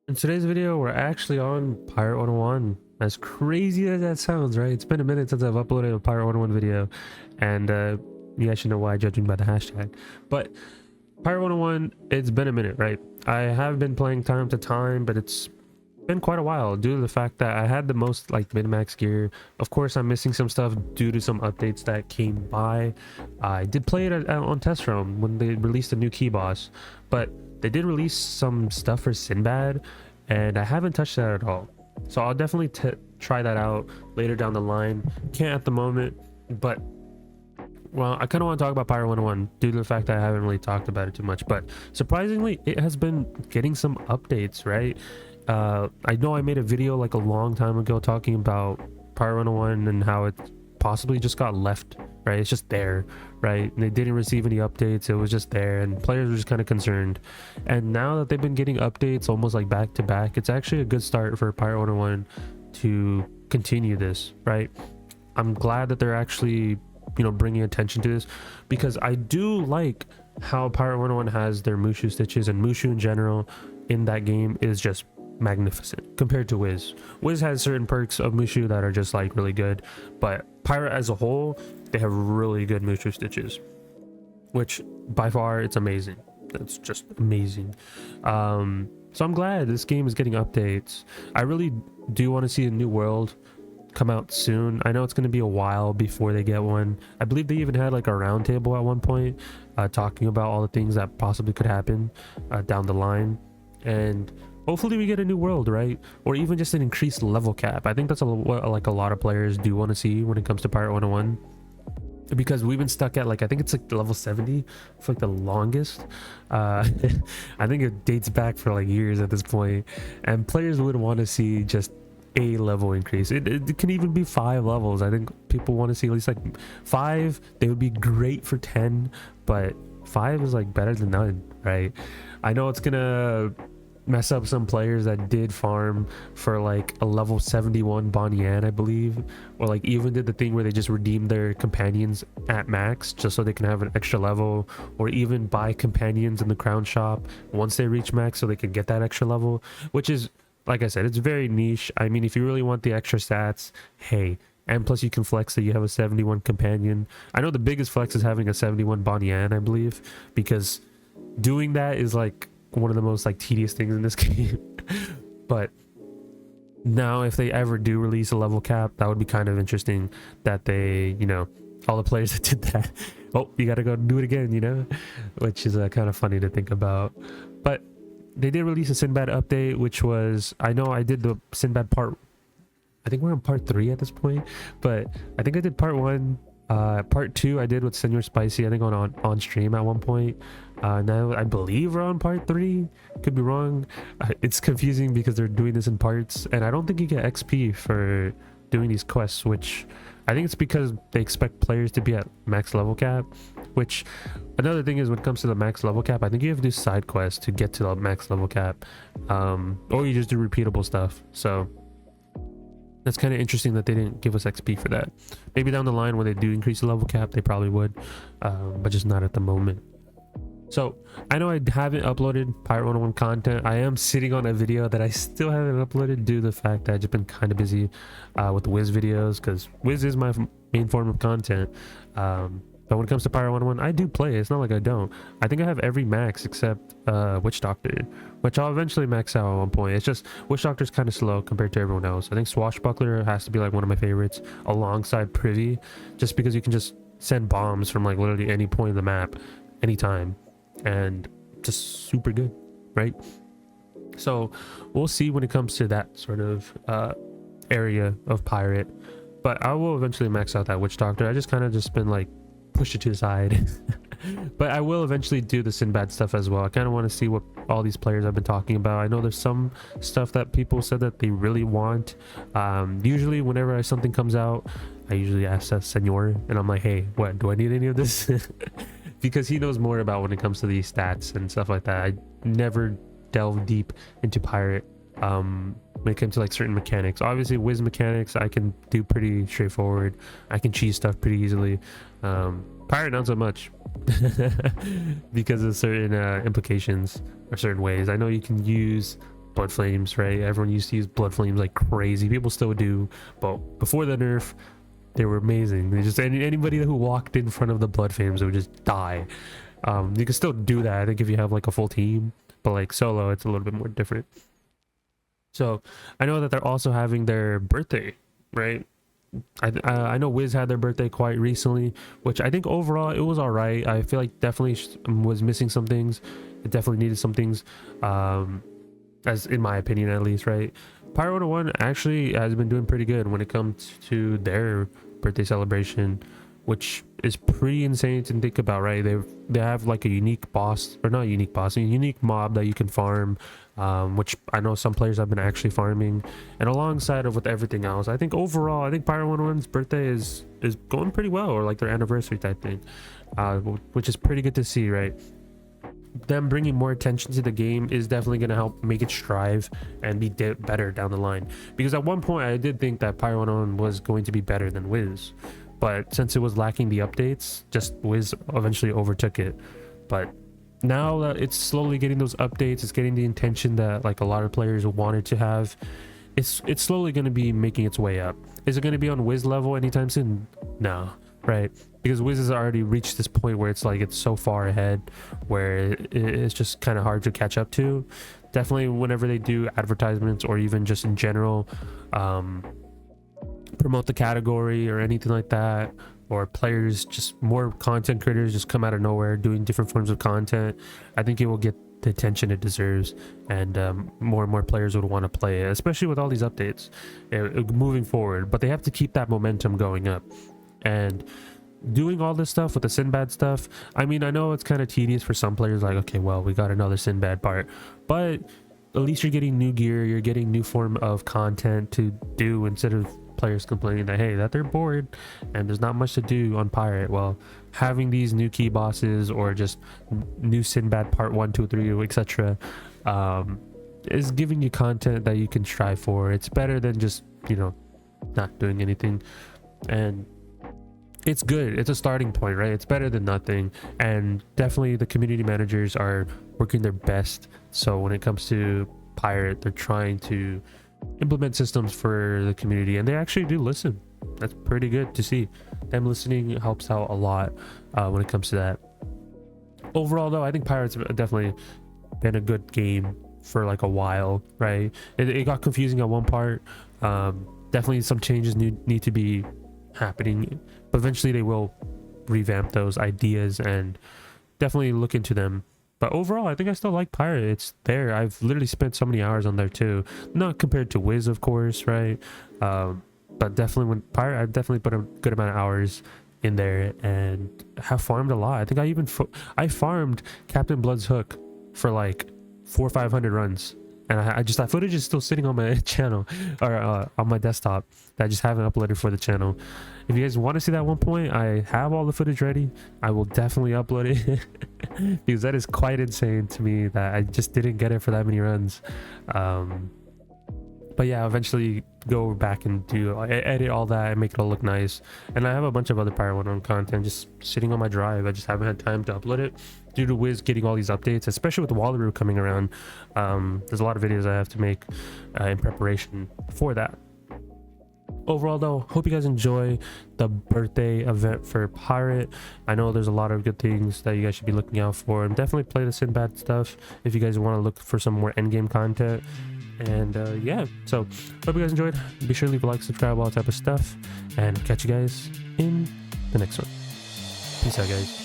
In today's video, we're actually on Pirate101. As crazy as that sounds, right? It's been a minute since I've uploaded a Pirate101 video, and you guys should know why, judging by the hashtag. But Pirate101, it's been a minute, right? I have been playing time to time, but it's been quite a while due to the fact that I had the most like min-max gear. Of course, I'm missing some stuff due to some updates that came by. I did play it on test roam when they released a new key boss, but they did release some stuff for Sinbad, and I haven't touched that at all. So I'll definitely try that out later down the line. Can't at the moment, but well, I kind of want to talk about Pirate101 due to the fact that I haven't really talked about it too much. But surprisingly, it has been getting some updates, right? I know I made a video like a long time ago talking about Pirate101 and how it possibly just got left, right? It's just there, right? And they didn't receive any updates. It was just there, and players were just kind of concerned. And now that they've been getting updates almost like back to back, it's actually a good start for Pirate101 to continue this, right? I'm glad that they're actually, you know, bringing attention to this, because I do like how Pirate101 has their Mushu stitches, and Mushu in general in that game is just magnificent compared to Wiz. Wiz has certain perks of Mushu that are just like really good, but Pirate as a whole, they have really good Mushu stitches, which by far it's amazing. It's just amazing. So I'm glad this game is getting updates. I really do want to see a new world come out soon. I know it's going to be a while before they get one. I believe they even had like a roundtable at one point talking about all the things that possibly could happen down the line, and hopefully we get a new world, right? Or even just an increased level cap. I think that's what like a lot of players do want to see when it comes to Pirate101, because we've been stuck at like, I think it's like level 70 for like the longest. I think it dates back for like years at this point, and players would want to see just a level increase. It can even be 5 levels. I think people want to see at least like 5. They would be great for 10, but 5 is like better than none, right? I know it's gonna mess up some players that did farm for like a level 71 Bonnie Ann, I believe, or like even did the thing where they just redeem their companions at max just so they can have an extra level, or even buy companions in the crown shop once they reach max so they can get that extra level, which is, like I said, it's very niche. I mean, if you really want the extra stats, hey, and plus you can flex that you have a 71 companion. I know the biggest flex is having a 71 Bonnie Ann, I believe, because doing that is like one of the most like tedious things in this game. But now if they ever do release a level cap, that would be kind of interesting, that they, you know, all the players that did that, oh, you gotta go do it again, you know, which is kind of funny to think about. But they did release a Sinbad update, which was, I know I did the Sinbad part, I think we're on part 3 at this point, but I think I did part 1. Part 2 I did with Senor Spicy, I think on stream at one point. Now I believe we're on part 3, could be wrong. It's confusing because they're doing this in parts, and I don't think you get XP for doing these quests, which I think it's because they expect players to be at max level cap. Which, another thing is, when it comes to the max level cap, I think you have to do side quests to get to the max level cap, or you just do repeatable stuff. So that's kind of interesting that they didn't give us XP for that. Maybe down the line when they do increase the level cap, they probably would, but just not at the moment. So I know I haven't uploaded Pirate101 content. I am sitting on a video that I still haven't uploaded due to the fact that I've just been kind of busy with Wiz videos, because Wiz is my main form of content. But when it comes to Pirate101, I do play. It's not like I don't. I think I have every max except Witch Doctor, which I'll eventually max out at one point. It's just Witch Doctor's kind of slow compared to everyone else. I think Swashbuckler has to be like one of my favorites alongside Privy, just because you can just send bombs from like literally any point of the map anytime, and just super good, right? So we'll see when it comes to that sort of area of Pirate, but I will eventually max out that Witch Doctor. I just kind of just been like push it to the side. But I will eventually do the Sinbad stuff as well. I kind of want to see what all these players have been talking about. I know there's some stuff that people said that they really want. Usually whenever something comes out, I usually ask that Senor, and I'm like, hey, what, do I need any of this? Because he knows more about when it comes to these stats and stuff like that. I never delve deep into Pirate when it came to like certain mechanics. Obviously Wiz mechanics I can do pretty straightforward. I can cheese stuff pretty easily. Pirate not so much because of certain implications or certain ways. I know you can use blood flames, right? Everyone used to use blood flames like crazy. People still do, but before the nerf, they were amazing. They just anybody who walked in front of the blood flames would just die. You can still do that, I think, if you have like a full team, but like solo, it's a little bit more different. So I know that they're also having their birthday, right? I know Wiz had their birthday quite recently, which I think overall it was all right. I feel like definitely was missing some things. It definitely needed some things, as in my opinion at least, right? Pirate101 actually has been doing pretty good when it comes to their birthday celebration, which is pretty insane to think about, right? They have like a unique boss, or not a unique boss, a unique mob that you can farm, which I know some players have been actually farming, and alongside of with everything else, I think overall, I think Pirate101's birthday is going pretty well, or like their anniversary type thing, which is pretty good to see, right? Them bringing more attention to the game is definitely going to help make it strive and be better down the line, because at one point I did think that Pirate101 was going to be better than Wiz, but since it was lacking the updates, just Wiz eventually overtook it. But now that it's slowly getting those updates, it's getting the attention that like a lot of players wanted to have, it's slowly going to be making its way up. Is it going to be on Wiz level anytime soon? No, right? Because Wiz has already reached this point where it's like it's so far ahead where it's just kind of hard to catch up to. Definitely whenever they do advertisements, or even just in general, promote the category or anything like that, or players, just more content creators just come out of nowhere doing different forms of content, I think it will get the attention it deserves, and more and more players would want to play it, especially with all these updates moving forward. But they have to keep that momentum going up, and doing all this stuff with the Sinbad stuff, I mean, I know it's kind of tedious for some players, like, okay, well, we got another Sinbad part, but at least you're getting new gear, you're getting new form of content to do, instead of players complaining that, hey, that they're bored and there's not much to do on Pirate. Well, having these new key bosses, or just new Sinbad part 1, 2, 3, etc., is giving you content that you can strive for. It's better than just, you know, not doing anything, and it's good. It's a starting point, right? It's better than nothing, and definitely the community managers are working their best. So when it comes to Pirate, they're trying to implement systems for the community, and they actually do listen. That's pretty good to see. Them listening helps out a lot when it comes to that. Overall though, I think Pirate's definitely been a good game for like a while, right? It got confusing at one part. Definitely some changes need to be happening, but eventually they will revamp those ideas and definitely look into them. But overall, I think I still like Pirate. It's there. I've literally spent so many hours on there too. Not compared to Wiz, of course, right? But definitely when Pirate, I've definitely put a good amount of hours in there and have farmed a lot. I think I even I farmed Captain Blood's Hook for like 400 or 500 runs, and that footage is still sitting on my channel, or on my desktop, that I just haven't uploaded for the channel. If you guys want to see that one point, I have all the footage ready. I will definitely upload it because that is quite insane to me that I just didn't get it for that many runs. But yeah, eventually go back and edit all that and make it all look nice. And I have a bunch of other Pirate101 content just sitting on my drive. I just haven't had time to upload it due to Wiz getting all these updates, especially with the Wallaroo coming around. There's a lot of videos I have to make in preparation for that. Overall though, hope you guys enjoy the birthday event for Pirate. I know there's a lot of good things that you guys should be looking out for, and definitely play the Sinbad stuff if you guys want to look for some more endgame content. And yeah, so hope you guys enjoyed. Be sure to leave a like, subscribe, all that type of stuff, and catch you guys in the next one. Peace out, guys.